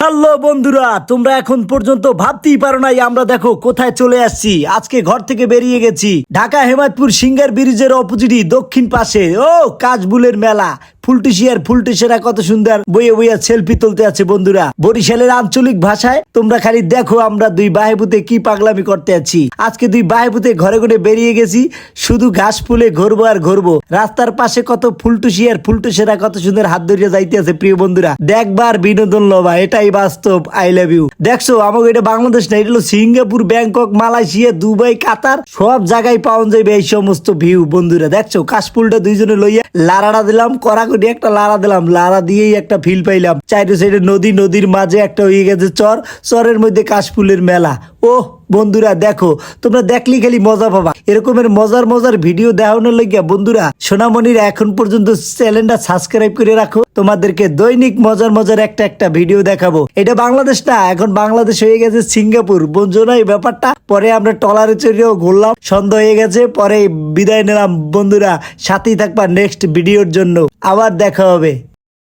Hello বন্ধুরা, তোমরা এখন পর্যন্ত ভাবতেই পারো নাই আমরা দেখো কোথায় চলে আসছি। আজকে ঘর থেকে বেরিয়ে গেছি ঢাকা হেমায়তপুর সিঙ্গার ব্রিজের অপোজিটই দক্ষিণ পাশে কাশবুলের মেলা। ফুলটিসেরা কত সুন্দর বইয়ে বইয়া সেলফি তুলতে আছে বন্ধুরা। বরিশালের আঞ্চলিক ভাষায় তোমরা খালি দেখো আমরা দুই বাহেবুতে কি পাগলামি করতে আছি। আজকে দুই বাহেবুতে ঘরে ঘরে বেরিয়ে গেছি, শুধু ঘাস ফুলে ঘুরবো আর ঘুরবো। রাস্তার পাশে কত ফুলটিসেরা কত সুন্দর হাত ধরিয়া যাইতে আছে। প্রিয় বন্ধুরা, দেখবার বিনোদন লবা, এটাই বাস্তব। I love you. দেখছো আমাকে এটা বাংলাদেশ না, এটা হলো Singapore, Bangkok, Malaysia, Dubai, Qatar, সব জায়গায় পাওয়া যাবে এই সমস্ত ভিউ। বন্ধুরা দেখছো কাশফুলটা দুইজনে লইয়া লারাটা দিলাম, কড়াকড়ি একটা লারা দিলাম, লারা দিয়েই একটা ফিল পাইলাম। চাইরে সাইডে নদী, নদীর মাঝে একটা হয়ে গেছে চর, চরের মধ্যে কাশফুলের মেলা। ওহ বন্ধুরা দেখো, তোমরা দেখলেই খালি মজা পাবা। এরকমের মজার ভিডিও দেখানোর লাগিয়া বন্ধুরা সোনামণিরা এখন পর্যন্ত চ্যানেলটা সাবস্ক্রাইব করে রাখো। তোমাদেরকে দৈনিক মজার একটা ভিডিও দেখাবো। এটা বাংলাদেশ না, এখন বাংলাদেশ হয়ে গেছে সিঙ্গাপুর। বুঝছো না এই ব্যাপারটা? পরে আমরা ট্রলারে চড়িয়েও ঘুরলাম, সন্ধ্যা হয়ে গেছে, পরে বিদায় নিলাম বন্ধুরা। সাথেই থাকবা নেক্সট ভিডিওর জন্য, আবার দেখা হবে।